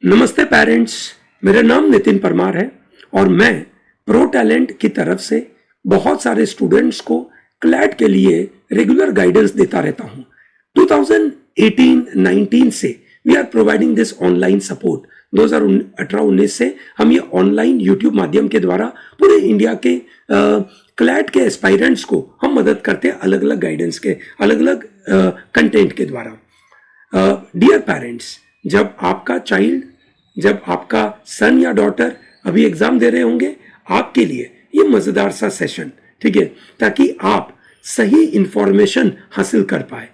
नमस्ते पेरेंट्स, मेरा नाम नितिन परमार है और मैं प्रो टैलेंट की तरफ से बहुत सारे स्टूडेंट्स को क्लैट के लिए रेगुलर गाइडेंस देता रहता हूं। 2018-19 से we are providing this online support. 2018-19 से हम ये ऑनलाइन यूट्यूब माध्यम के द्वारा पूरे इंडिया के क्लैट के एस्पायरेंट्स को हम मदद करते हैं अलग अलग गाइडेंस के, अलग अलग कंटेंट के द्वारा। डियर पेरेंट्स, जब आपका सन या डॉटर अभी एग्जाम दे रहे होंगे, आपके लिए ये मजेदार सा सेशन, ठीक है, ताकि आप सही इंफॉर्मेशन हासिल कर पाए।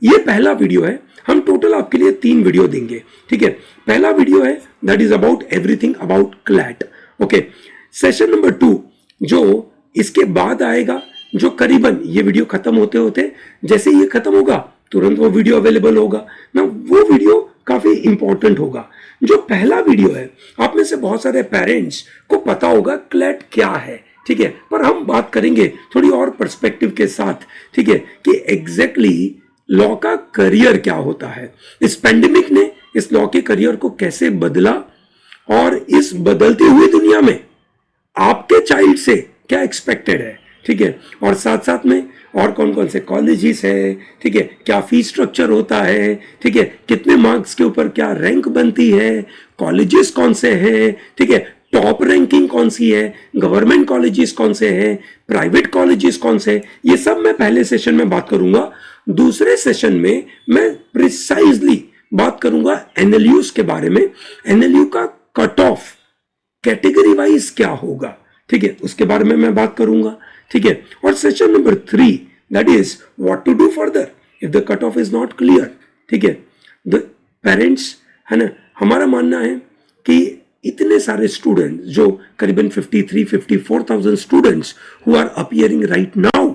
ये पहला वीडियो है, हम टोटल आपके लिए 3 वीडियो देंगे, ठीक है। पहला वीडियो है that is about everything about CLAT, okay. Session number 2 जो इसके बाद आएगा, जो करीबन ये वीडियो खत्म होते होते, जैसे ये खत्म होगा तुरंत वो वीडियो अवेलेबल होगा ना, वो वीडियो काफी इंपॉर्टेंट होगा। जो पहला वीडियो है, आप में से बहुत सारे पेरेंट्स को पता होगा क्लैट क्या है, ठीक है, पर हम बात करेंगे थोड़ी और पर्सपेक्टिव के साथ, ठीक है, कि एग्जैक्टली लॉ का करियर क्या होता है। इस पेंडेमिक ने इस लॉ के करियर को कैसे बदला और इस बदलती हुई दुनिया में आपके चाइल्ड से क्या एक्सपेक्टेड है, ठीक है, और साथ साथ में और कौन कौन से कॉलेजेस है, ठीक है, क्या फीस स्ट्रक्चर होता है, ठीक है, कितने मार्क्स के ऊपर क्या रैंक बनती है, कॉलेजेस कौन से हैं, ठीक है, टॉप रैंकिंग कौन सी है, गवर्नमेंट कॉलेजेस कौन से हैं, प्राइवेट कॉलेजेस कौन से, ये सब मैं पहले सेशन में बात करूंगा। दूसरे सेशन में मैं प्रिसाइजली बात करूंगा एनएलयूज के बारे में। एनएलयू का कट ऑफ कैटेगरी वाइज क्या होगा, ठीक है, उसके बारे में मैं बात करूंगा, ठीक है। और session number 3 that is what to do further if the cut off is not clear, ठीक है। द पेरेंट्स है ना, हमारा मानना है कि इतने सारे स्टूडेंट्स, जो करीबन 53-54,000 students who are appearing right now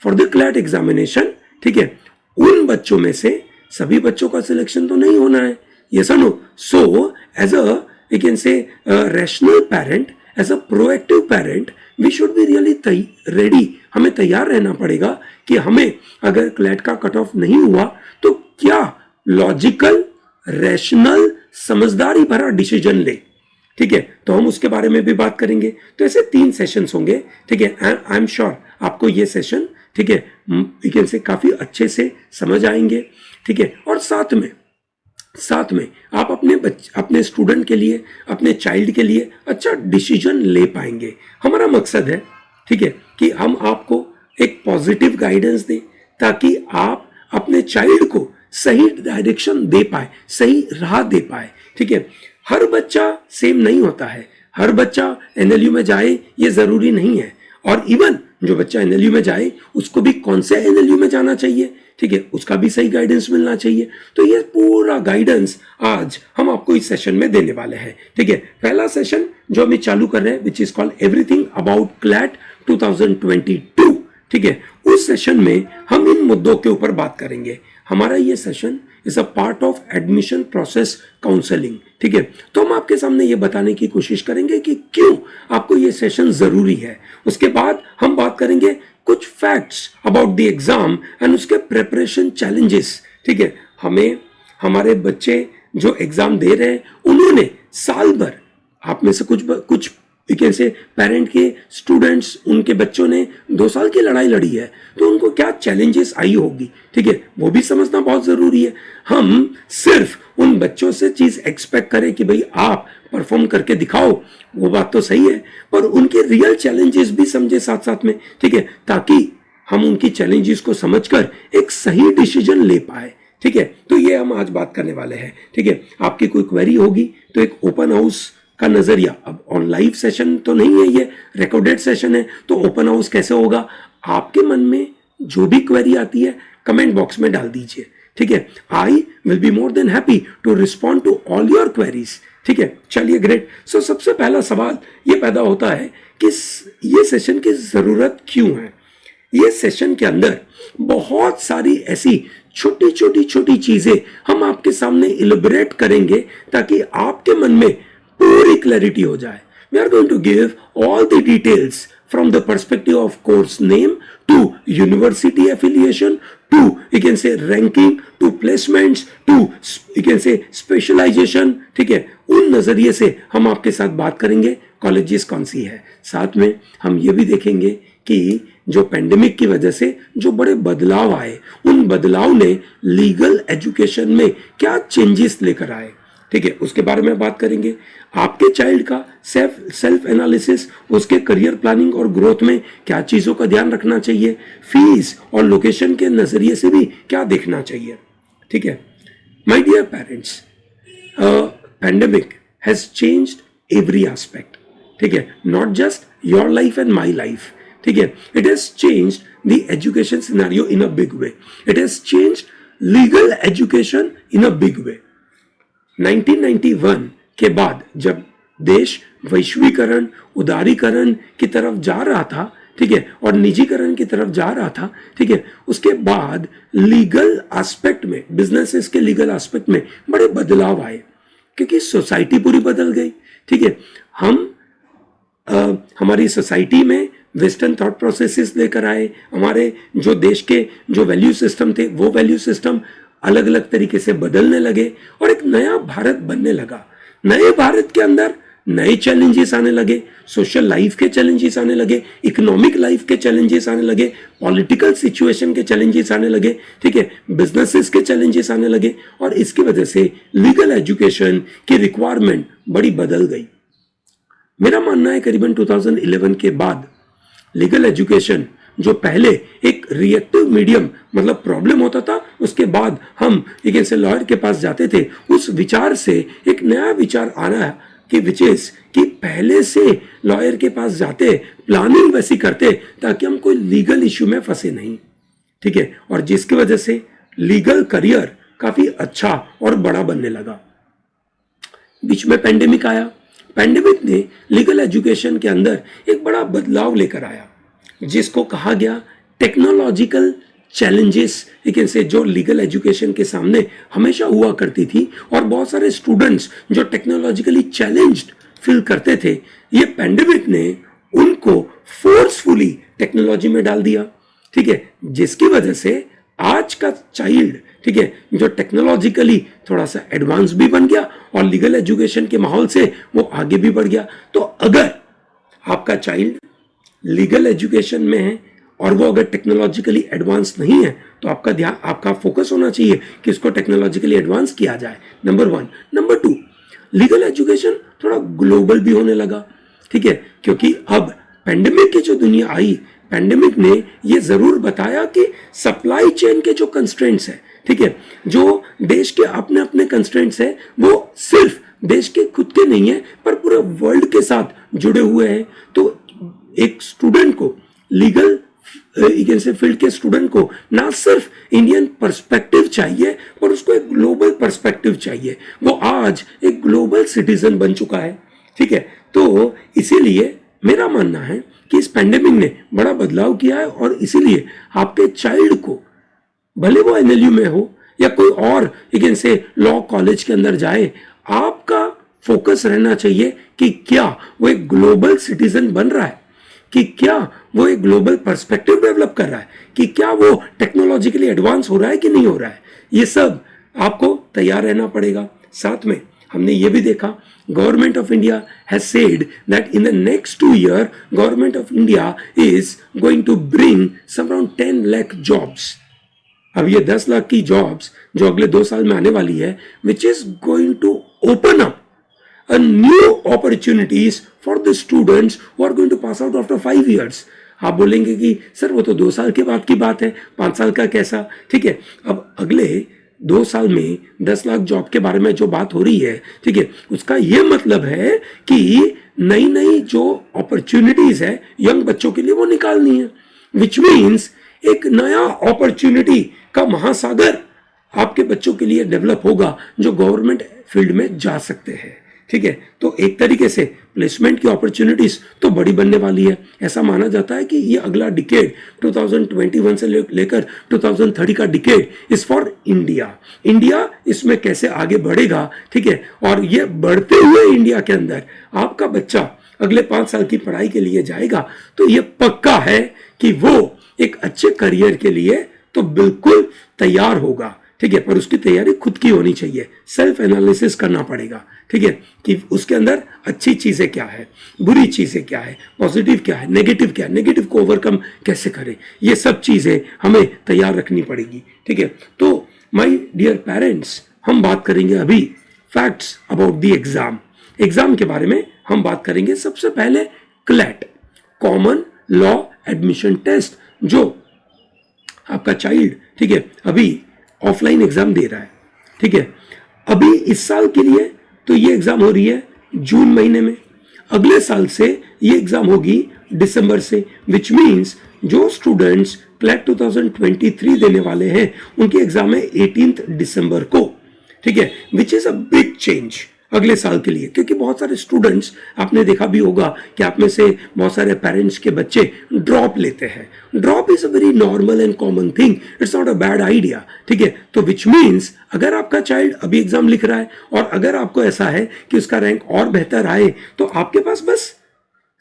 for the CLAT examination, ठीक है, उन बच्चों में से सभी बच्चों का सिलेक्शन तो नहीं होना है, यस और no. So as a we can say rational parent, as a proactive parent, we should be really ready. हमें तैयार रहना पड़ेगा कि हमें अगर क्लैट का कट ऑफ नहीं हुआ तो क्या लॉजिकल, रैशनल, समझदारी भरा डिसीजन ले, ठीक है। तो हम उसके बारे में भी बात करेंगे। तो ऐसे 3 सेशंस होंगे, ठीक है। आई एम श्योर आपको ये सेशन, ठीक है, वी कैन से काफी अच्छे से समझ आएंगे, ठीक है। और साथ में आप अपने स्टूडेंट के लिए, अपने चाइल्ड के लिए अच्छा डिसीजन ले पाएंगे। हमारा मकसद है, ठीक है, कि हम आपको एक पॉजिटिव गाइडेंस दें ताकि आप अपने चाइल्ड को सही डायरेक्शन दे पाए, सही राह दे पाए, ठीक है। हर बच्चा सेम नहीं होता है, हर बच्चा एनएलयू में जाए ये जरूरी नहीं है, और इवन जो बच्चा एनएलयू में जाए उसको भी कौन से एनएलयू में जाना चाहिए, ठीक है, उसका भी सही गाइडेंस मिलना चाहिए। तो ये पूरा गाइडेंस आज हम आपको इस सेशन में देने वाले हैं, ठीक है। पहला सेशन जो हम चालू कर रहे हैं which is called everything about CLAT 2022, ठीक है, उस सेशन में हम इन मुद्दों के ऊपर बात करेंगे। हमारा ये session is a part of admission process counselling, ठीक है। तो हम आपके सामने ये बताने की कोशिश करेंगे कि क्यों आपको ये सेशन जरूरी है। उसके बाद हम बात करेंगे कुछ facts about the exam and उसके प्रिपरेशन चैलेंजेस, ठीक है। हमें हमारे बच्चे जो एग्जाम दे रहे हैं उन्होंने साल भर, आप में से कुछ से पेरेंट के स्टूडेंट्स, उनके बच्चों ने 2 साल की लड़ाई लड़ी है, तो उनको क्या चैलेंजेस आई होगी, ठीक है, वो भी समझना बहुत जरूरी है। हम सिर्फ उन बच्चों से चीज एक्सपेक्ट करें कि भाई आप परफॉर्म करके दिखाओ, वो बात तो सही है, पर उनके रियल चैलेंजेस भी समझे साथ साथ में, ठीक है, ताकि हम उनकी चैलेंजेस को समझकर एक सही डिसीजन ले पाए, ठीक है। तो ये हम आज बात करने वाले हैं, ठीक है। आपकी कोई क्वेरी होगी तो एक ओपन हाउस का नजरिया, अब ऑन लाइव सेशन तो नहीं है, ये रिकॉर्डेड सेशन है, तो ओपन हाउस कैसे होगा, आपके मन में जो भी क्वेरी आती है कमेंट बॉक्स में डाल दीजिए, ठीक है। I will be more than happy to respond to all your queries, ठीक है। चलिए, ग्रेट। सो सबसे पहला सवाल ये पैदा होता है कि ये सेशन की जरूरत क्यों है। ये सेशन के अंदर बहुत सारी ऐसी छोटी चीजें हम आपके सामने इलेबोरेट करेंगे ताकि आपके मन में पूरी क्लैरिटी हो जाए। We are going to give all the details from the perspective of course name to university affiliation to you can say ranking to placements to you can say specialization. ठीक है, उन नजरिए से हम आपके साथ बात करेंगे कॉलेजेस कौन सी है. साथ में हम ये भी देखेंगे कि जो पेंडेमिक की वजह से जो बड़े बदलाव आए, उन बदलाव ने लीगल एजुकेशन में क्या चेंजेस लेकर आए. ठीक है, उसके बारे में बात करेंगे. आपके चाइल्ड का सेल्फ एनालिसिस, उसके करियर प्लानिंग और ग्रोथ में क्या चीज़ों का ध्यान रखना चाहिए, फीस और लोकेशन के नज़रिए से भी क्या देखना चाहिए. ठीक है, my dear parents, pandemic has changed every aspect. ठीक है, not just your life and my life. ठीक है, it has changed the education scenario in a big way. It has changed legal education in a big way. 1991 के बाद जब देश वैश्वीकरण, उदारीकरण की तरफ जा रहा था, ठीक है, और निजीकरण की तरफ जा रहा था, ठीक है, उसके बाद लीगल एस्पेक्ट में, बिजनेसेस के लीगल एस्पेक्ट में बड़े बदलाव आए क्योंकि सोसाइटी पूरी बदल गई. ठीक है, हमारी सोसाइटी में वेस्टर्न थॉट प्रोसेसेस लेकर आए. हमारे जो देश के जो वैल्यू सिस्टम थे, वो वैल्यू सिस्टम अलग अलग तरीके से बदलने लगे और एक नया भारत बनने लगा. नए भारत के अंदर नए चैलेंजेस आने लगे, सोशल लाइफ के चैलेंजेस आने लगे, इकोनॉमिक लाइफ के चैलेंजेस आने लगे, पॉलिटिकल सिचुएशन के चैलेंजेस आने लगे. ठीक है, बिजनेसेस के चैलेंजेस आने लगे और इसकी वजह से लीगल एजुकेशन की रिक्वायरमेंट बड़ी बदल गई. मेरा मानना है करीबन 2011 के बाद लीगल एजुकेशन जो पहले एक रिएक्टिव मीडियम, मतलब प्रॉब्लम होता था उसके बाद हम एक ऐसे लॉयर के पास जाते थे, उस विचार से एक नया विचार आ रहा है कि विचेस कि पहले से लॉयर के पास जाते, प्लानिंग वैसी करते ताकि हम कोई लीगल इश्यू में फंसे नहीं. ठीक है, और जिसकी वजह से लीगल करियर काफी अच्छा और बड़ा बनने लगा. बीच में पेंडेमिक आया. पेंडेमिक ने लीगल एजुकेशन के अंदर एक बड़ा बदलाव लेकर आया जिसको कहा गया टेक्नोलॉजिकल चैलेंजेस. लेकिन से जो लीगल एजुकेशन के सामने हमेशा हुआ करती थी और बहुत सारे स्टूडेंट्स जो टेक्नोलॉजिकली चैलेंज्ड फील करते थे, ये पेंडेमिक ने उनको फोर्सफुली टेक्नोलॉजी में डाल दिया. ठीक है, जिसकी वजह से आज का चाइल्ड, ठीक है, जो टेक्नोलॉजिकली थोड़ा सा एडवांस भी बन गया और लीगल एजुकेशन के माहौल से वो आगे भी बढ़ गया. तो अगर आपका चाइल्ड लीगल एजुकेशन में है और वो अगर टेक्नोलॉजिकली एडवांस नहीं है तो आपका ध्यान, आपका फोकस होना चाहिए कि इसको टेक्नोलॉजिकली एडवांस किया जाए. नंबर 1. नंबर 2, लीगल एजुकेशन थोड़ा ग्लोबल भी होने लगा. ठीक है, क्योंकि अब पेंडेमिक की जो दुनिया आई, पेंडेमिक ने ये जरूर बताया कि सप्लाई चेन के जो कंस्ट्रेंट्स है, ठीक है, जो देश के अपने अपने कंस्ट्रेंट्स है, वो सिर्फ देश के खुद के नहीं है पर पूरे वर्ल्ड के साथ जुड़े हुए हैं. तो एक स्टूडेंट को, लीगल फील्ड के स्टूडेंट को ना सिर्फ इंडियन पर्सपेक्टिव चाहिए पर उसको एक ग्लोबल पर्सपेक्टिव चाहिए. वो आज एक ग्लोबल सिटीजन बन चुका है. ठीक है, तो इसीलिए मेरा मानना है कि इस पेंडेमिक ने बड़ा बदलाव किया है और इसीलिए आपके चाइल्ड को, भले वो एनएलयू में हो या कोई और से लॉ कॉलेज के अंदर जाए, आपका फोकस रहना चाहिए कि क्या वो एक ग्लोबल सिटीजन बन रहा है, कि क्या वो एक ग्लोबल पर्सपेक्टिव डेवलप कर रहा है, कि क्या वो टेक्नोलॉजिकली एडवांस हो रहा है कि नहीं हो रहा है. ये सब आपको तैयार रहना पड़ेगा. साथ में हमने ये भी देखा, government of India has said that in the next 2 years government of India is going to bring some around 10 lakh jobs. अब ये 10 लाख की जॉब्स जो अगले 2 साल में आने वाली है, which is going to open up a new opportunities for the students who are going to pass out after 5 years. आप बोलेंगे कि सर वो तो 2 साल के बाद की बात है, 5 साल का कैसा. ठीक है, अब अगले 2 साल में 10 लाख जॉब के बारे में जो बात हो रही है, ठीक है, उसका ये मतलब है कि नई नई जो अपॉर्चुनिटीज है यंग बच्चों के लिए वो निकालनी है, विच मीन्स एक नया अपॉर्चुनिटी का महासागर आपके बच्चों के लिए डेवलप होगा जो गवर्नमेंट फील्ड में जा सकते हैं. ठीक है, तो एक तरीके से प्लेसमेंट की अपॉर्चुनिटीज तो बड़ी बनने वाली है. ऐसा माना जाता है कि ये अगला डिकेड 2021 से लेकर 2030 का decade is for India. India इसमें कैसे आगे बढ़ेगा, ठीक है, और ये बढ़ते हुए इंडिया के अंदर आपका बच्चा अगले 5 साल की पढ़ाई के लिए जाएगा तो ये पक्का है कि वो एक अच्छे करियर के लिए तो बिल्कुल तैयार होगा, ठीक है। पर उसकी तैयारी खुद की होनी चाहिए, सेल्फ एनालिसिस करना पड़ेगा, ठीक है, कि उसके अंदर अच्छी चीजें क्या है, बुरी चीजें क्या है, पॉजिटिव क्या है, नेगेटिव क्या है, नेगेटिव को ओवरकम कैसे करें, ये सब चीजें हमें तैयार रखनी पड़ेगी, ठीक है। तो माय डियर पेरेंट्स, हम बात करेंगे अभी facts about the exam. Exam के बारे में हम बात करेंगे। सबसे पहले CLAT, common law admission test, जो आपका चाइल्ड, ठीक है, अभी ऑफलाइन एग्जाम दे रहा है, ठीक है। अभी इस साल के लिए तो ये एग्जाम हो रही है जून महीने में, अगले साल से ये एग्जाम होगी दिसंबर से, विच मीन्स जो स्टूडेंट्स क्लैट 2023 देने वाले हैं उनकी एग्जाम है 18 दिसंबर को, ठीक है, which is a big change अगले साल के लिए। क्योंकि बहुत सारे स्टूडेंट्स, आपने देखा भी होगा कि आप में से बहुत सारे पेरेंट्स के बच्चे ड्रॉप लेते हैं। Drop is a very normal and common thing, it's not a bad idea, ठीक है। तो विच मीन्स अगर आपका चाइल्ड अभी एग्जाम लिख रहा है और अगर आपको ऐसा है कि उसका रैंक और बेहतर आए तो आपके पास बस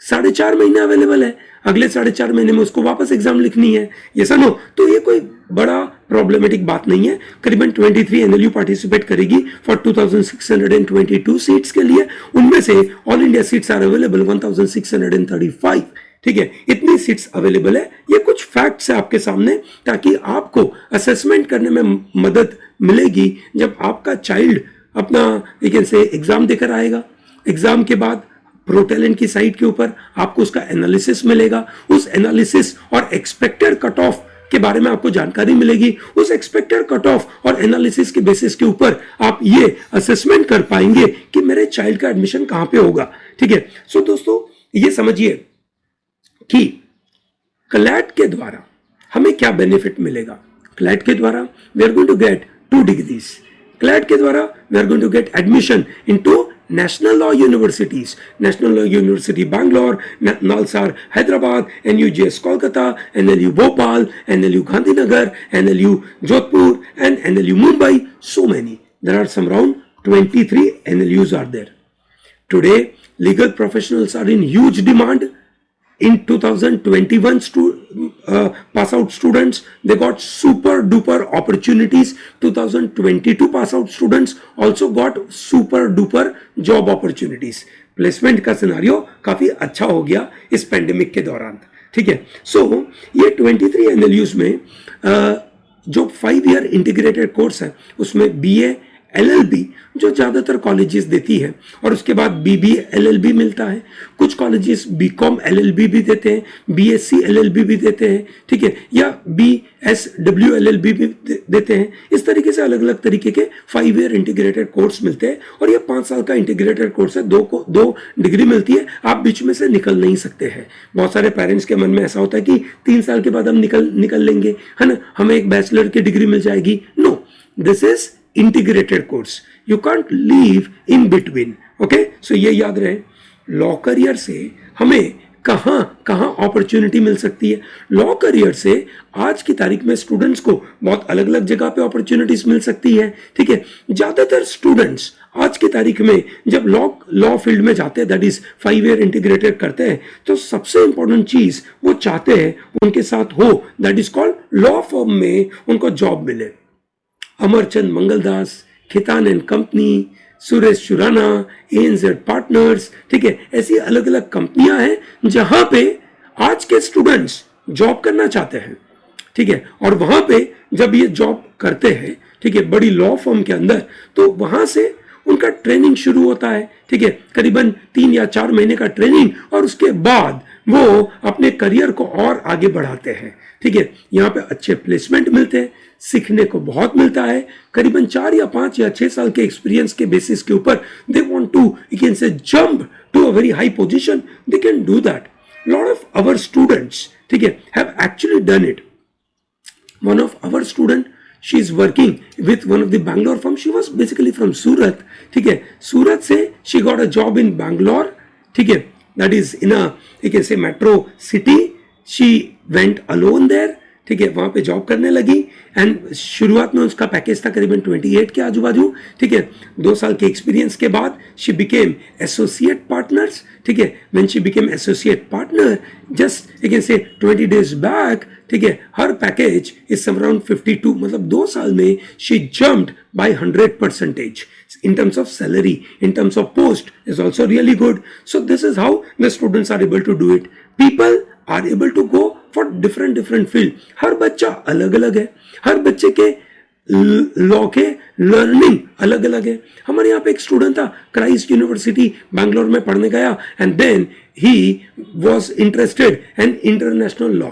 4.5 महीने अवेलेबल है, अगले 4.5 महीने में उसको वापस एग्जाम लिखनी है, ये सुनो। तो ये कोई बड़ा प्रॉब्लमेटिक बात नहीं है। करीबन 23 एनएलयू पार्टिसिपेट करेगी फॉर 2622 सीट्स के लिए, उनमें से all India seats are available 1635, ठीक है, इतनी सीट्स अवेलेबल है। ये कुछ फैक्ट्स है आपके सामने ताकि आपको असेसमेंट करने में मदद मिलेगी जब आपका चाइल्ड अपना लेकिन से एग्जाम देकर आएगा। एग्जाम के बाद प्रो टैलेंट की साइट के ऊपर आपको उसका एनालिसिस मिलेगा, उस एनालिसिस और एक्सपेक्टेड कट ऑफ के बारे में आपको जानकारी मिलेगी। उस एक्सपेक्टेड कट ऑफ और एनालिसिस के बेसिस के ऊपर आप ये असेसमेंट कर पाएंगे कि मेरे चाइल्ड का एडमिशन कहां पे होगा, ठीक है। सो दोस्तों, ये समझिए कि क्लैट के द्वारा हमें क्या बेनिफिट मिलेगा। क्लैट के द्वारा we are going to get 2 degrees. CLAT के द्वारा we are going to get admission into National Law Universities, National Law University Bangalore, Nalsar Hyderabad, NUJS Kolkata, NLU Bhopal, NLU Gandhinagar, NLU Jodhpur, and NLU Mumbai. So many. There are some around 23 NLUs are there. Today, legal professionals are in huge demand. In 2021 pass out students, they got super duper opportunities. 2022 pass out students also got super duper job opportunities. Placement का scenario काफी अच्छा हो गया इस pandemic के दौरान, ठीक है। सो ये 23 एनएलयूज में जो 5 ईयर इंटीग्रेटेड कोर्स है उसमें बीए एलएलबी जो ज्यादातर कॉलेजेस देती है, और उसके बाद बीबीए एलएलबी मिलता है। कुछ कॉलेजेस बीकॉम एलएलबी भी देते हैं, बीएससी एलएलबी भी देते हैं, ठीक है, या बीएसडब्ल्यू एलएलबी भी देते हैं। इस तरीके से अलग अलग तरीके के 5 ईयर इंटीग्रेटेड कोर्स मिलते हैं, और ये 5 साल का इंटीग्रेटेड कोर्स है। 2 डिग्री मिलती है, आप बीच में से निकल नहीं सकते हैं। बहुत सारे पेरेंट्स के मन में ऐसा होता है कि 3 साल के बाद हम निकल लेंगे, है ना, हमें एक बैचलर की डिग्री मिल जाएगी। No, this is integrated course, you can't leave in between, okay. So ये याद रहे, लॉ करियर से हमें कहां कहां अपॉर्चुनिटी मिल सकती है। लॉ करियर से आज की तारीख में स्टूडेंट्स को बहुत अलग अलग जगह पे अपॉर्चुनिटीज मिल सकती है, ठीक है। ज्यादातर स्टूडेंट्स आज की तारीख में जब लॉ फील्ड में जाते हैं, दैट इज 5 ईयर इंटीग्रेटेड करते हैं, तो सबसे इंपॉर्टेंट चीज वो चाहते हैं उनके साथ हो, that is called law firm में उनको जॉब मिले। Amarchand Mangaldas, Khaitan and company, Suresh Surana, ANZ partners, ठीक है, ऐसी अलग अलग कंपनियां हैं जहां पे आज के स्टूडेंट्स जॉब करना चाहते हैं, ठीक है। और वहां पे जब ये जॉब करते हैं, ठीक है, बड़ी लॉ फर्म के अंदर, तो वहां से उनका ट्रेनिंग शुरू होता है, ठीक है, करीबन 3 या 4 महीने का ट्रेनिंग, और उसके बाद वो अपने करियर को और आगे बढ़ाते हैं, ठीक है। यहाँ पे अच्छे प्लेसमेंट मिलते हैं, सीखने को बहुत मिलता है। करीबन 4 या 5 या 6 साल के एक्सपीरियंस के बेसिस के ऊपर they want to, you can say, jump to a very high position, they can do that. Lot of our students, ठीक है, have actually done it. One of our student, she is working with one of the Bangalore firm. She was basically from Surat, ठीक है। सूरत से she got a job in Bangalore, ठीक है, that is in a, you can say, metro city. She went alone there, ठीक है, वहाँ पे job करने लगी एंड शुरुआत में उसका पैकेज था करीबन 28 के आजू बाजू, ठीक है। 2 साल के एक्सपीरियंस के बाद शी बिकेम एसोसिएट पार्टनर्स, ठीक है। When she became associate partner just you can say 20 days back, ठीक है, her package is some around 52, मतलब 2 साल में she jumped by 100% in terms of salary, in terms of post is also really good. So this is how the students are able to do it. People are able to go for different field. हर बच्चा अलग अलग है, हर बच्चे के law के learning अलग अलग है। हमारे यहाँ पे एक स्टूडेंट था, क्राइस्ट यूनिवर्सिटी बैंगलोर में पढ़ने गया and then he was interested in international law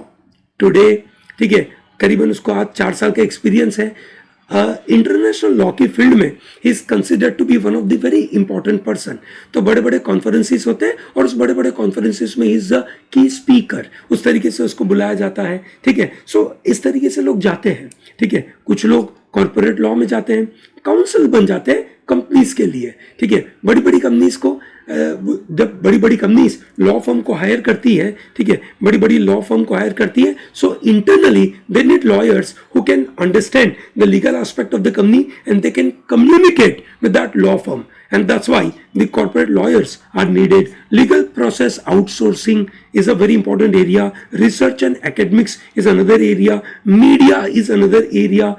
today, ठीक है, करीबन उसको आज 4 साल का एक्सपीरियंस है इंटरनेशनल लॉ की फील्ड में। He is considered to be one of the very important person. तो बड़े बड़े कॉन्फ्रेंसेस होते हैं और उस बड़े बड़े कॉन्फ्रेंसेस में इज द की स्पीकर, उस तरीके से उसको बुलाया जाता है, ठीक है। सो इस तरीके से लोग जाते हैं, ठीक है। कुछ लोग कॉर्पोरेट लॉ में जाते हैं, काउंसिल बन जाते हैं कंपनीज के लिए, ठीक है। बड़ी बड़ी कंपनीज को जब बड़ी बड़ी कंपनीज लॉ फर्म को हायर करती है, ठीक है, बड़ी बड़ी लॉ फर्म को हायर करती है, so internally they need lawyers who can understand the legal aspect of the company and they can communicate with that law firm, and that's why the corporate lawyers are needed. Legal process outsourcing is a very important area. Research and academics is another area. Media is another area.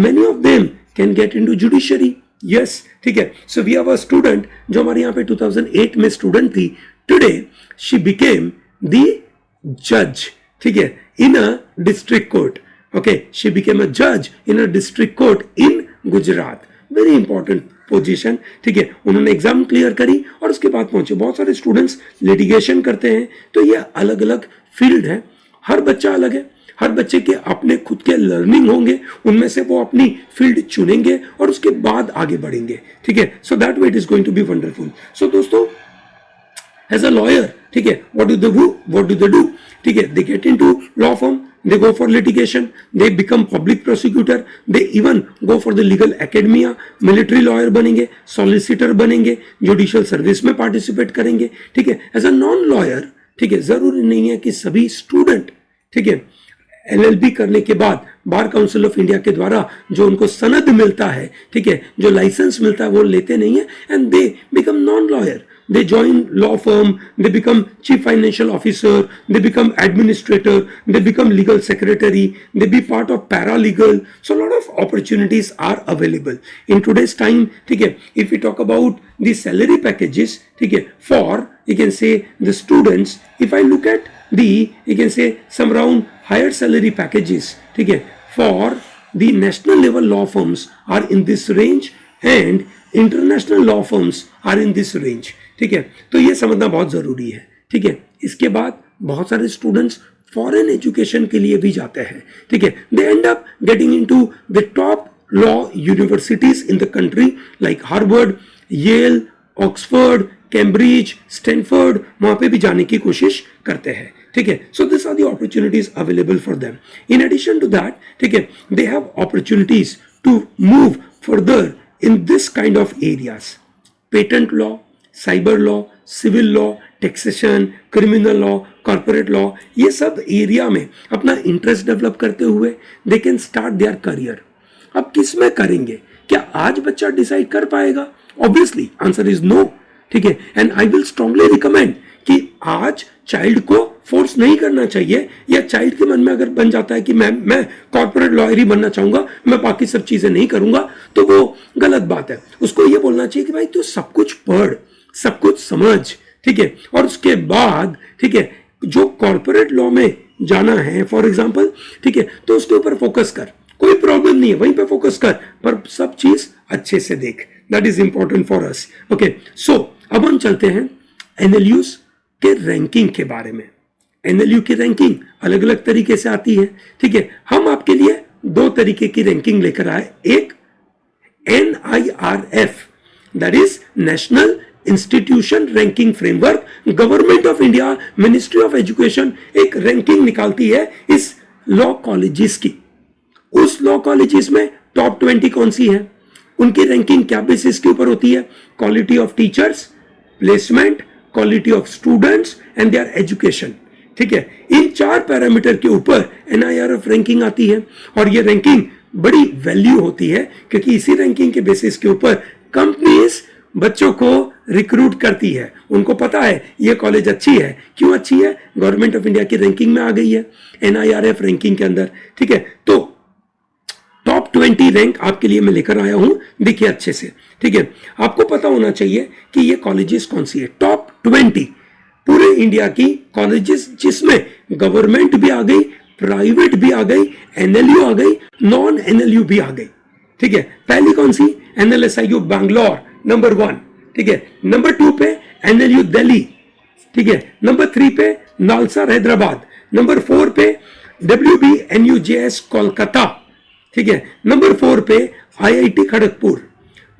Many of them can get into judiciary. Yes, ठीक है. So we have a student जो हमारे यहाँ पे 2008 में student थी. Today she became the judge, ठीक है, in a district court. Okay, she became a judge in a district court in Gujarat. Very important position, ठीक है। उन्होंने एग्जाम क्लियर करी और उसके बाद पहुंचे। बहुत सारे स्टूडेंट्स लिटिगेशन करते हैं, तो ये अलग अलग फील्ड है, हर बच्चा अलग है, हर बच्चे के अपने खुद के लर्निंग होंगे, उनमें से वो अपनी फील्ड चुनेंगे और उसके बाद आगे बढ़ेंगे, ठीक है। So that way it is going to be wonderful. So दोस्तों, एज अ लॉयर, ठीक है, व्हाट डू दे डू, ठीक है, they get into law firm, they go for litigation, they become public prosecutor, they even go for the legal academia, military lawyer बनेंगे, solicitor बनेंगे, judicial service में participate करेंगे, ठीक है। as a non lawyer, ठीक है, जरूरी नहीं है कि सभी स्टूडेंट, ठीक है, LLB करने के बाद बार काउंसिल ऑफ इंडिया के द्वारा जो उनको सनद मिलता है, ठीक है, जो लाइसेंस मिलता है, वो लेते नहीं है and they become non lawyer. They join law firm, they become chief financial officer, they become administrator, they become legal secretary, they be part of paralegal. So a lot of opportunities are available in today's time. ठीक है, if we talk about the salary packages, ठीक है, for you can say the students, if I look at the you can say some around higher salary packages, ठीक है, for the national level law firms are in this range and international law firms are in this range. ठीक है, तो ये समझना बहुत जरूरी है. ठीक है, इसके बाद बहुत सारे स्टूडेंट्स फॉरेन एजुकेशन के लिए भी जाते हैं. ठीक है, they end up getting into the top law universities in the country like Harvard, Yale, Oxford, Cambridge, Stanford, वहां पे भी जाने की कोशिश करते हैं. ठीक है, so this are the opportunities available for them. In addition to that, ठीक है, they have opportunities to move further in this kind of areas. Patent law, cyber law, civil law, taxation, criminal law, corporate law, ये सब area में अपना interest develop करते हुए they can start their career. अब किस में करेंगे? क्या आज बच्चा डिसाइड कर पाएगा? Obviously, answer is no. ठीक है, and I will strongly recommend कि आज चाइल्ड को फोर्स नहीं करना चाहिए, या चाइल्ड के मन में अगर बन जाता है कि मैं कॉर्पोरेट लॉयर ही बनना चाहूंगा, मैं बाकी सब चीजें नहीं करूंगा, तो वो गलत बात है. उसको ये बोलना चाहिए कि भाई तू सब कुछ पढ़, सब कुछ समझ, ठीक है, और उसके बाद, ठीक है, जो कॉर्पोरेट लॉ में जाना है फॉर एग्जाम्पल, ठीक है, तो उसके ऊपर फोकस कर. कोई प्रॉब्लम नहीं है, वहीं पे फोकस कर, पर सब चीज अच्छे से देख. That is important for us. Okay, so अब हम चलते हैं एनएलयूज के रैंकिंग के बारे में. एनएलयू की रैंकिंग अलग अलग तरीके से आती है. ठीक है, हम आपके लिए दो तरीके की रैंकिंग लेकर आए. एक NIRF, that is national institution ranking framework. Government of India, ministry of education एक रैंकिंग निकालती है इस लॉ कॉलेजेस की. उस लॉ कॉलेजेस में टॉप 20 कौन सी है, उनकी रैंकिंग क्या बेसिस के ऊपर होती है? Quality of teachers, placement, quality of students and there education. ठीक है, इन 4 पैरामीटर के ऊपर NIRF रैंकिंग आती है और ये रैंकिंग बड़ी वैल्यू होती है क्योंकि इसी रैंकिंग के बेसिस के ऊपर कंपनीज बच्चों को रिक्रूट करती है। उनको पता है ये कॉलेज अच्छी है, क्यों अच्छी है, गवर्नमेंट ऑफ इंडिया की रैंकिंग में आ गई है, NIRF रैंकिंग के अंदर। ठीक है, तो टॉप 20 रैंक आपके लिए मैं लेकर आया हूं, देखिए अच्छे से। ठीक है, आपको पता होना चाहिए कि ये कॉलेजेस कौन सी है। टॉप 20 पूरे इंडिया की कॉलेजेस जिसमें गवर्नमेंट भी आ गई, प्राइवेट भी आ गई, NLU आ गई, नॉन NLU भी आ गई। ठीक है, पहली कौन सी, NLSIU बैंगलोर नंबर 1। ठीक है, नंबर 2 पे NLU दिल्ली। ठीक है, नंबर 3 पे नालसा हैदराबाद, नंबर 4 पे WBNUJS कोलकाता। ठीक है, नंबर 4 पे IIT Kharagpur.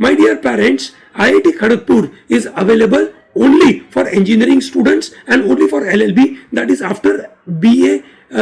My dear parents, IIT Kharagpur is available only for engineering students and only for LLB, that is after BA,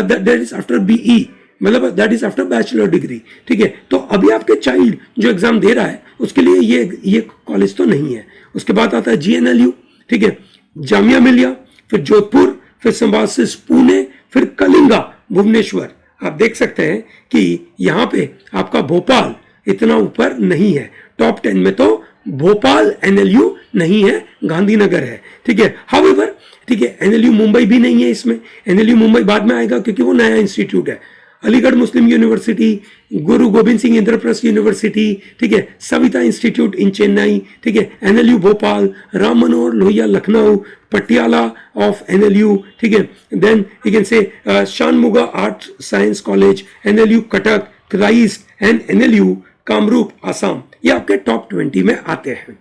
that is after BE, मतलब that is after bachelor degree. ठीक है, तो अभी आपके चाइल्ड जो एग्जाम दे रहा है उसके लिए ये कॉलेज तो नहीं है। उसके बाद आता है GNLU। ठीक है, जामिया मिलिया, फिर जोधपुर, फिर सिम्बायोसिस पुणे, फिर कलिंगा भुवनेश्वर। आप देख सकते हैं कि यहाँ पे आपका भोपाल इतना ऊपर नहीं है, टॉप 10 में तो भोपाल NLU नहीं है, गांधीनगर है। ठीक है, हाउएवर ठीक है, NLU मुंबई भी नहीं है इसमें, NLU मुंबई बाद में आएगा क्योंकि वो नया इंस्टीट्यूट है। अलीगढ़ मुस्लिम यूनिवर्सिटी, गुरु गोविंद सिंह इंद्रप्रस्थ यूनिवर्सिटी, ठीक है, सविता इंस्टीट्यूट इन चेन्नई, ठीक है, NLU Bhopal, Ram Manohar Lohia Lucknow, Patiala of NLU, ठीक है, then you can say Shanmugha art science college, NLU Cuttack, Christ and NLU Kamrup Assam. ये आपके टॉप 20 में आते हैं।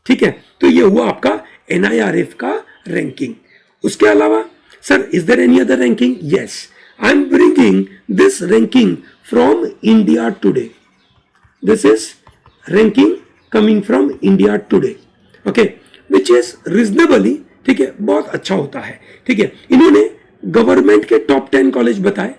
ठीक है, तो ये हुआ आपका NIRF का रैंकिंग। उसके अलावा sir is there any other ranking? Yes, I am bringing this ranking from India Today. This is ranking coming from India Today, okay, which is reasonably, ठीक है, बहुत अच्छा होता है। ठीक है, इन्होंने गवर्नमेंट के टॉप 10 कॉलेज बताए,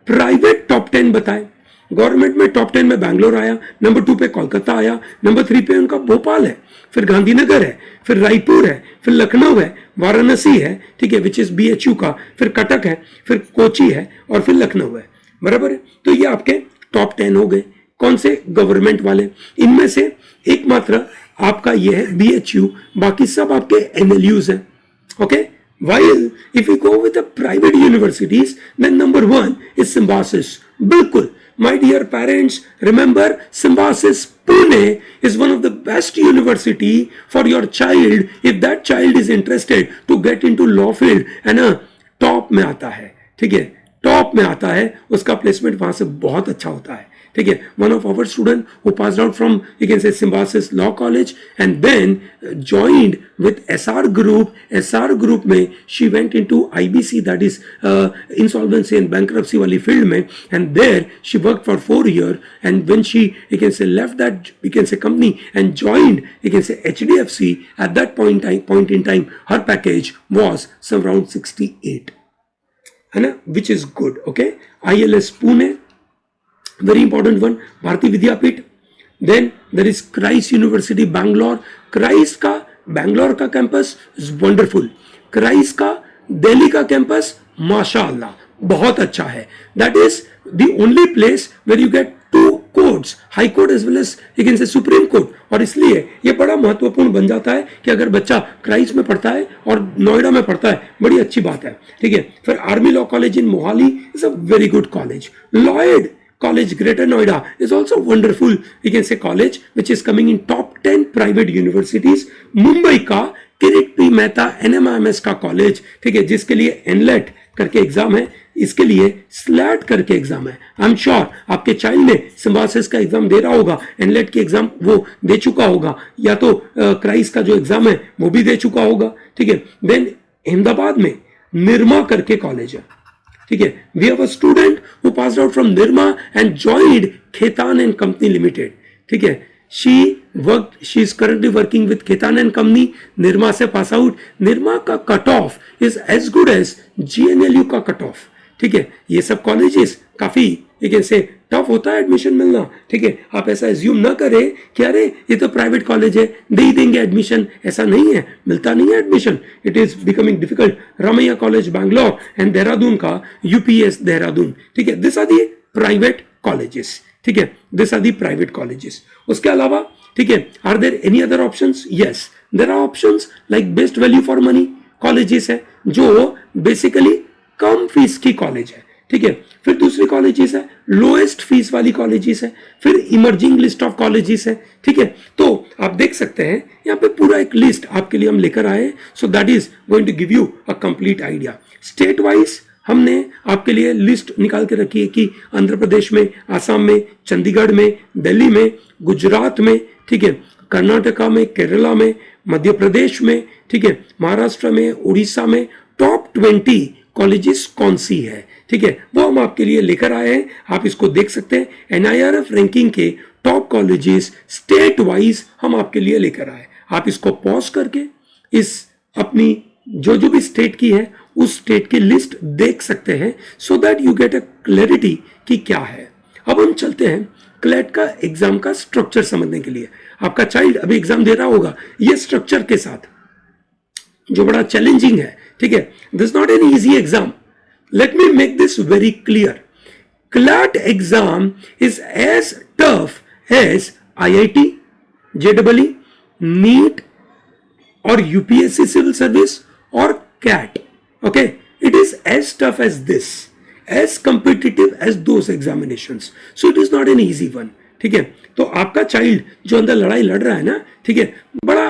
प्राइवेट टॉप 10 बताए। गवर्नमेंट में टॉप 10 में बैंगलोर आया, नंबर 2 पे कोलकाता आया, नंबर 3 पे उनका भोपाल है, फिर गांधीनगर है, फिर रायपुर है, फिर लखनऊ है, वाराणसी है, ठीक है, विच इज BHU का, फिर कटक है, फिर कोची है और फिर लखनऊ है। बराबर है, तो ये आपके टॉप 10 हो गए। कौन से? गवर्नमेंट वाले। इनमें से एकमात्र आपका ये है BHU, बाकी सब आपके NLUs हैं। Okay, while if you go with the private universities, then number 1 is Symbiosis. बिल्कुल, my dear parents, remember Symbiosis Pune is one of the best university for your child if that child is interested to get into law field, and top में आता है। ठीक है, top में आता है, उसका प्लेसमेंट वहां से बहुत अच्छा होता है। ठीक है, one of our student who passed out from, you can say, Symbiosis Law College and then joined with SR Group. SR Group में she went into IBC, that is insolvency and bankruptcy वाली field में, and there she worked for 4 years, and when she, you can say, left that, you can say, company and joined, you can say, HDFC, at that point in time her package was some around 68, है ना, which is good. Okay, ILS Pune, very important one, Bharati Vidyapeeth. Then there is Christ university Bangalore. Christ का बैंगलोर का campus is wonderful, Christ का दिल्ली का campus माशाअल्लाह बहुत अच्छा है। That is the only place where you get 2 courts, high court as well as you can say supreme court, और इसलिए ये बड़ा महत्वपूर्ण बन जाता है कि अगर बच्चा क्राइस्ट में पढ़ता है और नोएडा में पढ़ता है, बड़ी अच्छी बात है। ठीक है, फिर army law college in Mohali is a very good college. Lloyd College, Greater Noida is also wonderful, we can say, college which is coming in top 10 private universities. Mumbai का किरीट पी मेहता NMIMS का कॉलेज, ठीक है, जिसके लिए NLET करके exam है, इसके लिए SLAT करके एग्जाम है। आई एम श्योर आपके चाइल्ड ने सिम्बायोसिस का एग्जाम दे रहा होगा, NLET की एग्जाम वो दे चुका होगा, या तो क्राइस्ट का जो एग्जाम है वो भी दे चुका होगा। ठीक है, देन अहमदाबाद में निर्मा करके कॉलेज है। ठीक है, we have a student who passed out from Nirma and joined Khaitan and company limited. ठीक है, she is currently working with Khaitan and company, Nirma से पास आउट। निर्मा का cut off is as good as GNLU का कट ऑफ। ठीक है, ये सब colleges काफी, यू कैन से, टफ होता है एडमिशन मिलना, ठीक है। आप ऐसा एज्यूम ना करें कि अरे ये तो प्राइवेट कॉलेज है, दे ही देंगे एडमिशन, ऐसा नहीं है, मिलता नहीं है admission, it is becoming difficult. Ramaiah college Bangalore and Dehradun का यूपीएस देहरादून, ठीक है, this are the private colleges, ठीक है, this are the private colleges. उसके अलावा, ठीक है, are there any other options? Yes, there are options like best value for money colleges है, जो बेसिकली कम फीस की कॉलेज है, ठीक है। फिर दूसरी कॉलेजेस है लोएस्ट फीस वाली कॉलेजेस है, फिर इमर्जिंग लिस्ट ऑफ कॉलेजेस है, ठीक है। तो आप देख सकते हैं यहाँ पे पूरा एक लिस्ट आपके लिए हम लेकर आए, so that is going to give you a complete idea. State wise हमने आपके लिए लिस्ट निकाल के रखी है कि आंध्र प्रदेश में, आसाम में, चंडीगढ़ में, दिल्ली में, गुजरात में, ठीक है, कर्नाटका में, केरला में, मध्य प्रदेश में, ठीक है, महाराष्ट्र में, उड़ीसा में टॉप 20 कॉलेजेस कौन सी है, ठीक है, वो हम आपके लिए लेकर आए हैं। आप इसको देख सकते हैं, एनआईआरएफ रैंकिंग के टॉप कॉलेजेस स्टेट वाइज हम आपके लिए लेकर आए। आप इसको पॉज करके इस अपनी जो भी स्टेट की है उस स्टेट की लिस्ट देख सकते हैं, so that you get a clarity कि क्या है। अब हम चलते हैं क्लैट का एग्जाम का स्ट्रक्चर समझने के लिए। आपका चाइल्ड अभी एग्जाम दे रहा होगा ये स्ट्रक्चर के साथ, जो बड़ा चैलेंजिंग है, ठीक है, this not an easy exam. Let me make this very clear, CLAT exam is as tough as IIT, JEE, NEET और यूपीएससी सिविल सर्विस और CAT, okay, it is as tough as this, as competitive as those examinations, so it is not an easy one, ठीक है। तो आपका child जो अंदर लड़ाई लड़ रहा है ना, ठीक है, बड़ा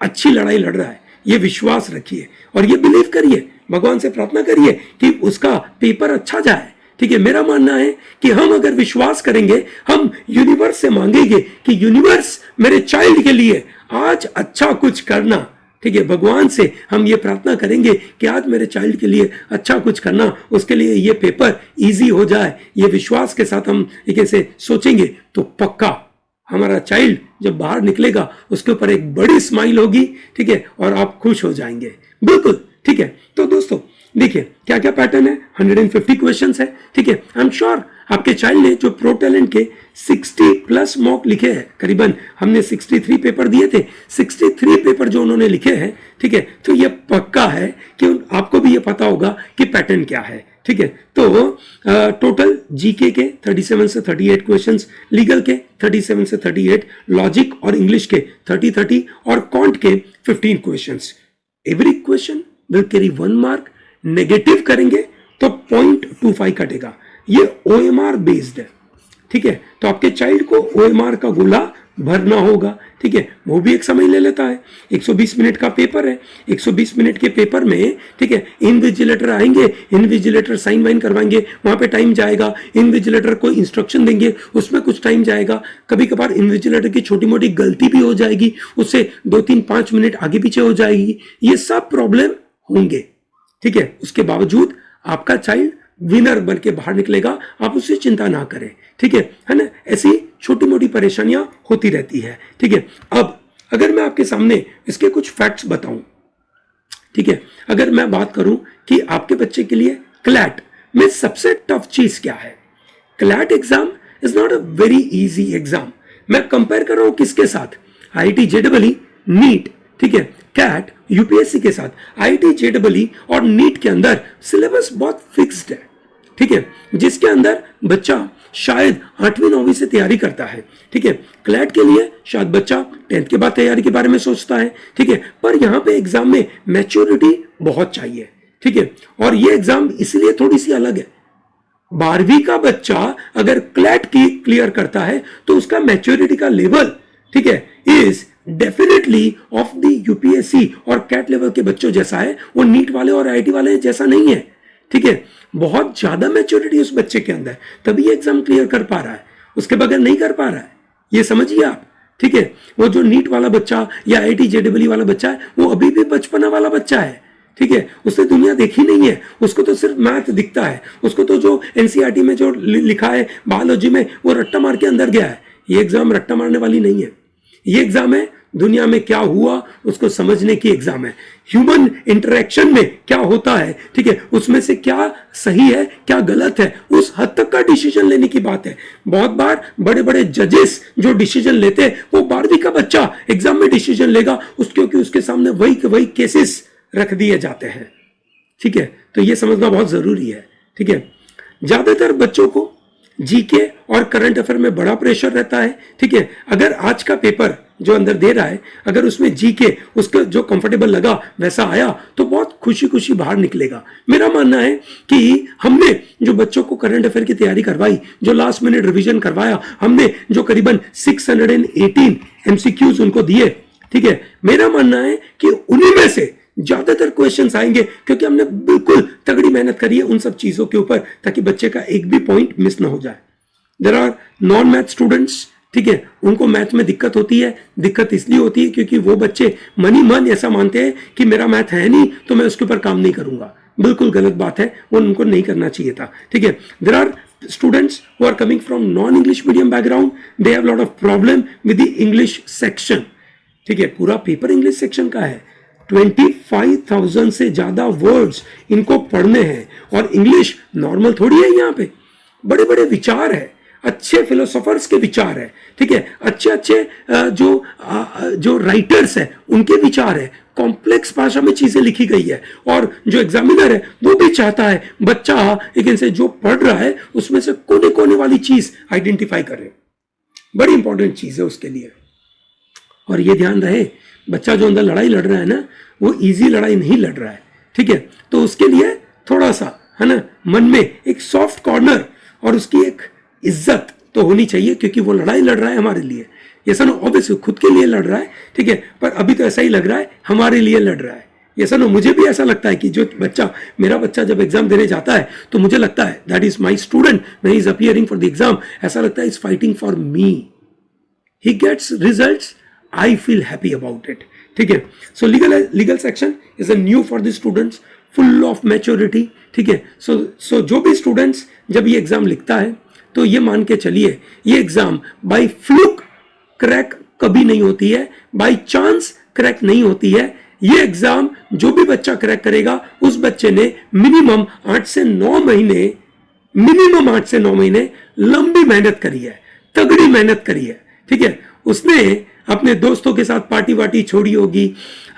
अच्छी लड़ाई लड़ रहा है, ये विश्वास रखिए और ये बिलीव करिए, भगवान से प्रार्थना करिए कि उसका पेपर अच्छा जाए, ठीक है। मेरा मानना है कि हम अगर विश्वास करेंगे, हम यूनिवर्स से मांगेंगे कि यूनिवर्स मेरे चाइल्ड के लिए आज अच्छा कुछ करना, ठीक है, भगवान से हम ये प्रार्थना करेंगे कि आज मेरे चाइल्ड के लिए अच्छा कुछ करना, उसके लिए ये पेपर इजी हो जाए, ये विश्वास के साथ हम एक ऐसे सोचेंगे तो पक्का हमारा चाइल्ड जब बाहर निकलेगा उसके ऊपर एक बड़ी स्माइल होगी, ठीक है, और आप खुश हो जाएंगे, बिल्कुल, ठीक है। तो दोस्तों देखिए क्या क्या पैटर्न है, 150 क्वेश्चंस है, ठीक है। आई एम श्योर आपके चाइल्ड ने जो प्रो टैलेंट के 60+ मॉक लिखे हैं, करीबन हमने 63 पेपर दिए थे, 63 पेपर जो उन्होंने लिखे हैं, ठीक है, तो ये पक्का है कि आपको भी ये पता होगा कि पैटर्न क्या है, ठीक है। तो टोटल जीके के 37 से 38 क्वेश्चंस, लीगल के 37 से 38, लॉजिक और इंग्लिश के 30 और कॉन्ट के 15 questions. Every question will carry 1 mark, negative करेंगे तो 0.25 कटेगा। ये OMR बेस्ड है, ठीक है। तो आपके चाइल्ड को OMR का गोला भरना होगा, ठीक है, वो भी एक समय ले लेता है। 120 मिनट का पेपर है, 120 मिनट के पेपर में, ठीक है, इनविजिलेटर आएंगे, इनविजिलेटर साइन वाइन करवाएंगे, वहां पे टाइम जाएगा, इनविजिलेटर को इंस्ट्रक्शन देंगे, उसमें कुछ टाइम जाएगा, कभी कभार इनविजिलेटर की छोटी मोटी गलती भी हो जाएगी, उससे 2-3-5 मिनट आगे पीछे हो जाएगी, ये सब प्रॉब्लम होंगे, ठीक है। उसके बावजूद आपका चाइल्ड विनर बन के बाहर निकलेगा, आप उससे चिंता ना करें, ठीक है ना। ऐसी छोटी मोटी परेशानियां होती रहती है, ठीक है। अब अगर मैं आपके सामने इसके कुछ फैक्ट्स बताऊं, ठीक है, अगर मैं बात करूं कि आपके बच्चे के लिए क्लैट में सबसे टफ चीज क्या है, CLAT exam is not a very easy exam. मैं कंपेयर कर रहा हूं किसके साथ, IIT JEE, नीट, ठीक है, कैट, यूपीएससी के साथ। IIT JEE और नीट के अंदर सिलेबस बहुत फिक्स्ड है, ठीक है, जिसके अंदर बच्चा शायद 8वीं-9वीं से तैयारी करता है, ठीक है। क्लैट के लिए शायद बच्चा 10th के बाद तैयारी के बारे में सोचता है, ठीक है, पर यहाँ पे एग्जाम में मैच्योरिटी बहुत चाहिए, ठीक है। और ये एग्जाम इसलिए थोड़ी सी अलग है, 12वीं का बच्चा अगर क्लैट की क्लियर करता है तो उसका मैच्योरिटी का लेवल, ठीक है, is definitely of the UPSC और कैट लेवल के बच्चों जैसा है, वो नीट वाले और IIT वाले जैसा नहीं है, ठीक है। बहुत ज्यादा मैच्योरिटी उस बच्चे के अंदर, तभी एग्जाम क्लियर कर पा रहा है, उसके बगैर नहीं कर पा रहा है, ये समझिए आप, ठीक है। वो जो नीट वाला बच्चा या IIT JEE वाला बच्चा है, वो अभी भी बचपना वाला बच्चा है, ठीक है, उसने दुनिया देखी नहीं है, उसको तो सिर्फ मैथ दिखता है, उसको तो जो NCERT में जो लिखा है बायोलॉजी में वो रट्टा मार के अंदर गया है। ये एग्जाम रट्टा मारने वाली नहीं है, ये एग्जाम है दुनिया में क्या हुआ उसको समझने की एग्जाम है। ह्यूमन इंटरेक्शन में क्या होता है, ठीक है, उसमें से क्या सही है क्या गलत है, उस हद तक का डिसीजन लेने की बात है। बहुत बार बड़े बड़े जजेस जो डिसीजन लेते हैं वो 12वीं का बच्चा एग्जाम में डिसीजन लेगा क्योंकि उसके सामने वही केसेस रख दिए जाते हैं, ठीक है। तो ये समझना बहुत जरूरी है, ठीक है। ज्यादातर बच्चों को जीके और करंट अफेयर में बड़ा प्रेशर रहता है, ठीक है। अगर आज का पेपर जो अंदर दे रहा है अगर उसमें जीके उसको जो कंफर्टेबल लगा वैसा आया तो बहुत खुशी खुशी बाहर निकलेगा। मेरा मानना है कि हमने जो बच्चों को करंट अफेयर की तैयारी करवाई, जो लास्ट मिनट रिवीजन करवाया, हमने जो करीबन 618 एमसीक्यूज उनको दिए, ठीक है, मेरा मानना है कि उन्हीं में से ज्यादातर क्वेश्चंस आएंगे क्योंकि हमने बिल्कुल तगड़ी मेहनत करी है उन सब चीजों के ऊपर ताकि बच्चे का एक भी पॉइंट मिस ना हो जाए। There are non math students, ठीक है, उनको मैथ में दिक्कत होती है। दिक्कत इसलिए होती है क्योंकि वो बच्चे मन ही मन ऐसा मानते हैं कि मेरा मैथ है नहीं तो मैं उसके ऊपर काम नहीं करूंगा। बिल्कुल गलत बात है, वो उनको नहीं करना चाहिए था, ठीक है। There are students who are coming from non-English medium background, they have lot of problem with the English section, ठीक है। पूरा पेपर इंग्लिश सेक्शन का है, 25,000 से ज्यादा वर्ड्स इनको पढ़ने हैं और इंग्लिश नॉर्मल थोड़ी है। यहाँ पे बड़े बड़े विचार है, अच्छे फिलोसोफर्स के विचार है, ठीक है, अच्छे अच्छे जो राइटर्स है उनके विचार है, कॉम्प्लेक्स भाषा में चीजें लिखी गई है। और जो एग्जामिनर है वो भी चाहता है बच्चा लेकिन से जो पढ़ रहा है उसमें से कोने कोने वाली चीज आइडेंटिफाई करे, बड़ी इंपॉर्टेंट चीज है उसके लिए। और ये ध्यान रहे बच्चा जो अंदर लड़ाई लड़ रहा है ना वो इजी लड़ाई नहीं लड़ रहा है, ठीक है। तो उसके लिए थोड़ा सा है ना मन में एक सॉफ्ट कॉर्नर और उसकी एक इज्जत तो होनी चाहिए क्योंकि वो लड़ाई लड़ रहा है हमारे लिए। ये सनो ऑब्वियसली खुद के लिए लड़ रहा है, ठीक है, पर अभी तो ऐसा ही लग रहा है हमारे लिए लड़ रहा है। ये सनो मुझे भी ऐसा लगता है कि जो बच्चा मेरा बच्चा जब एग्जाम देने जाता है तो मुझे लगता है that is my student when he is appearing for the exam, ऐसा लगता है is fighting for me, he gets results, I feel happy about it, ठीक है। So legal section is a new for the students, full of maturity, ठीक है। So जो भी students जब ये एग्जाम लिखता है तो ये मान के चलिए ये एग्जाम बाय फ्लूक क्रैक कभी नहीं होती है, बाय चांस क्रैक नहीं होती है। ये एग्जाम जो भी बच्चा क्रैक करेगा उस बच्चे ने मिनिमम 8 से 9 महीने लंबी मेहनत करी है, तगड़ी मेहनत करी है, ठीक है। उसने अपने दोस्तों के साथ पार्टी वार्टी छोड़ी होगी,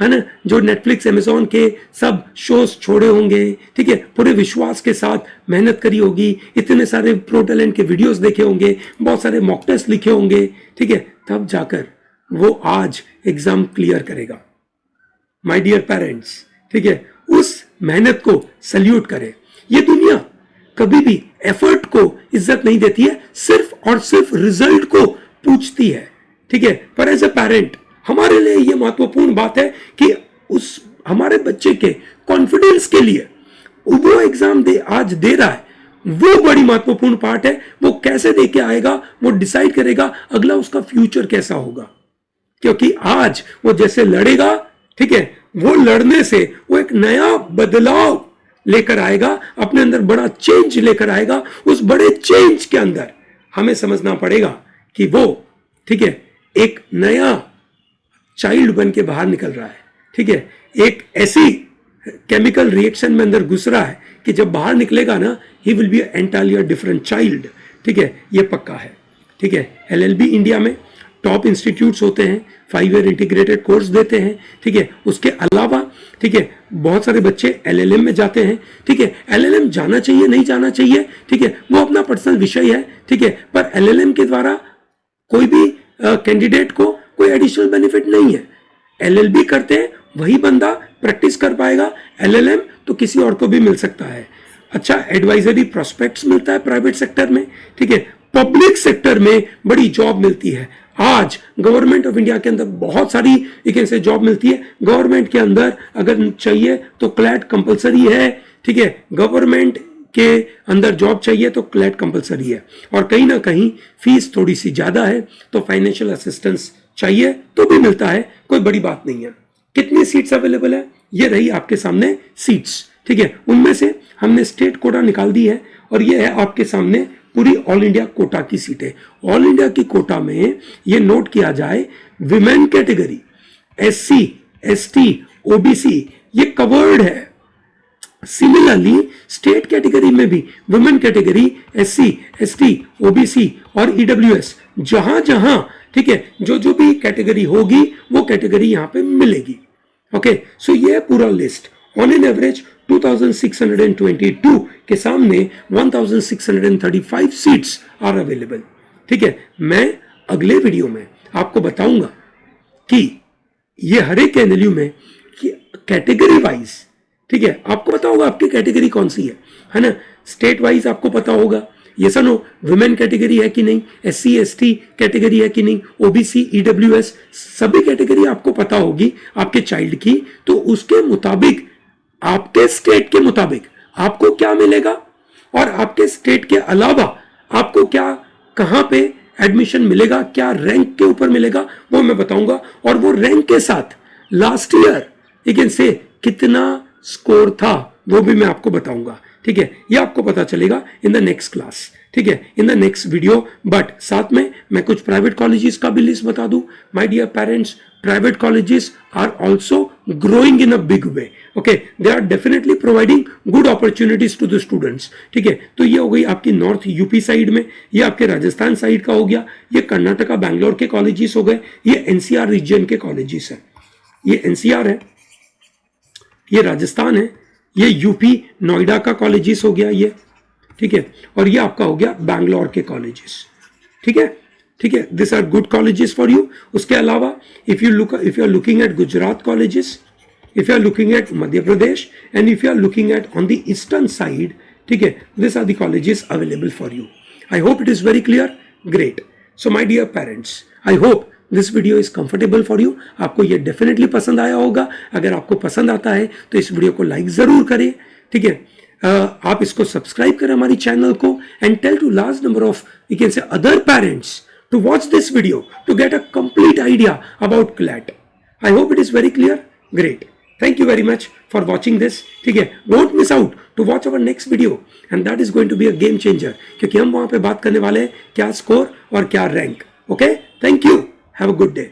है ना, जो नेटफ्लिक्स अमेजोन के सब शोज छोड़े होंगे, ठीक है, पूरे विश्वास के साथ मेहनत करी होगी, इतने सारे प्रो टैलेंट के वीडियोस देखे होंगे, बहुत सारे मॉक टेस्ट लिखे होंगे, ठीक है, तब जाकर वो आज एग्जाम क्लियर करेगा। माय डियर पेरेंट्स, ठीक है, उस मेहनत को सल्यूट करें। ये दुनिया कभी भी एफर्ट को इज्जत नहीं देती है, सिर्फ और सिर्फ रिजल्ट को पूछती है, ठीक है। पर एज ए पेरेंट हमारे लिए यह महत्वपूर्ण बात है कि उस हमारे बच्चे के कॉन्फिडेंस के लिए वो एग्जाम आज दे रहा है, वो बड़ी महत्वपूर्ण पार्ट है। वो कैसे दे के आएगा वो डिसाइड करेगा अगला उसका फ्यूचर कैसा होगा, क्योंकि आज वो जैसे लड़ेगा, ठीक है, वो लड़ने से वो एक नया बदलाव लेकर आएगा, अपने अंदर बड़ा चेंज लेकर आएगा। उस बड़े चेंज के अंदर हमें समझना पड़ेगा कि वो, ठीक है, एक नया चाइल्ड बन के बाहर निकल रहा है, ठीक है, एक ऐसी केमिकल रिएक्शन में अंदर घुस रहा है कि जब बाहर निकलेगा ना he will be entirely different child, ठीक है, ये पक्का है, ठीक है। एलएलबी इंडिया में टॉप इंस्टीट्यूट्स होते हैं, 5 ईयर इंटीग्रेटेड कोर्स देते हैं, ठीक है। उसके अलावा, ठीक है, बहुत सारे बच्चे एलएलएम में जाते हैं, ठीक है। एलएलएम जाना चाहिए नहीं जाना चाहिए, ठीक है, वो अपना पर्सनल विषय है, ठीक है, पर एलएलएम के द्वारा कोई भी कैंडिडेट को कोई एडिशनल बेनिफिट नहीं है। एलएलबी करते हैं वही बंदा प्रैक्टिस कर पाएगा, एलएलएम तो किसी और को भी मिल सकता है। अच्छा एडवाइजरी प्रोस्पेक्ट्स मिलता है प्राइवेट सेक्टर में, ठीक है, पब्लिक सेक्टर में बड़ी जॉब मिलती है। आज गवर्नमेंट ऑफ इंडिया के अंदर बहुत सारी एक ऐसे जॉब मिलती है। गवर्नमेंट के अंदर अगर चाहिए तो क्लैट कंपलसरी है, ठीक है, गवर्नमेंट के अंदर जॉब चाहिए तो क्लैट कंपलसरी है, और कहीं ना कहीं फीस थोड़ी सी ज्यादा है तो फाइनेंशियल असिस्टेंस चाहिए तो भी मिलता है, कोई बड़ी बात नहीं है। कितनी सीट्स अवेलेबल है ये रही आपके सामने सीट्स, ठीक है, उनमें से हमने स्टेट कोटा निकाल दी है और ये है आपके सामने पूरी ऑल इंडिया कोटा की सीटें। ऑल इंडिया की कोटा में ये नोट किया जाए women category SC, ST, OBC ये कवर्ड है। सिमिलरली स्टेट कैटेगरी में भी women category SC, ST, OBC और EWS जहां जहां, ठीक है, जो जो भी कैटेगरी होगी वो कैटेगरी यहां पे मिलेगी। ओके, सो ये पूरा लिस्ट ऑन एन एवरेज 2622 के सामने 1635 सीट्स आर अवेलेबल। ठीक है, मैं अगले वीडियो में आपको बताऊंगा कि ये हर एक एनएलयू में कैटेगरी वाइज, ठीक है, आपको पता होगा आपकी कैटेगरी कौन सी है ना, स्टेट वाइज आपको पता होगा ये सर नो वुमेन कैटेगरी है कि नहीं, SC, ST कैटेगरी है कि नहीं, OBC, EWS सभी कैटेगरी आपको पता होगी आपके चाइल्ड की। तो उसके मुताबिक आपके स्टेट के मुताबिक आपको क्या मिलेगा और आपके स्टेट के अलावा आपको क्या कहां पे एडमिशन मिलेगा, क्या रैंक के ऊपर मिलेगा वो मैं बताऊंगा। और वो रैंक के साथ लास्ट ईयर यू कैन से कितना स्कोर था वो भी मैं आपको बताऊंगा। ठीक है, ये आपको पता चलेगा इन द नेक्स्ट क्लास, ठीक है, इन द नेक्स्ट वीडियो। बट साथ में मैं कुछ प्राइवेट कॉलेजेस का भी लिस्ट बता दूं। My dear parents, private colleges are also growing in a big way. Okay, they are definitely providing good opportunities to the students. ठीक है, तो ये हो गई आपकी नॉर्थ यूपी साइड में, ये आपके राजस्थान साइड का हो गया, ये कर्नाटका बैंगलोर के कॉलेजेस हो गए, ये एनसीआर रीजन के कॉलेजेस है, ये एनसीआर है, ये राजस्थान है, ये यूपी नोएडा का कॉलेजेस हो गया ये, ठीक है, और ये आपका हो गया बैंगलोर के कॉलेजेस। ठीक है, ठीक है, this are good colleges for you. उसके अलावा if you are looking at Gujarat colleges, if you are looking at Madhya Pradesh and if you are looking at on the eastern side, ठीक है, this are the colleges available for you. I hope it is very clear, great. So my dear parents, I hope this video is comfortable for you. आपको ये definitely पसंद आया होगा। अगर आपको पसंद आता है तो इस वीडियो को लाइक जरूर करें। ठीक है, आप इसको सब्सक्राइब करें हमारी चैनल को and tell to large number of you can say other parents to watch this video to get a complete idea about CLAT. I hope it is very clear, great. Thank you very much for watching this. ठीक है, don't miss out to watch our next video and that is going to be a game changer, क्योंकि हम वहां पे बात करने वाले हैं क्या स्कोर और क्या rank. Okay, thank you, have a good day.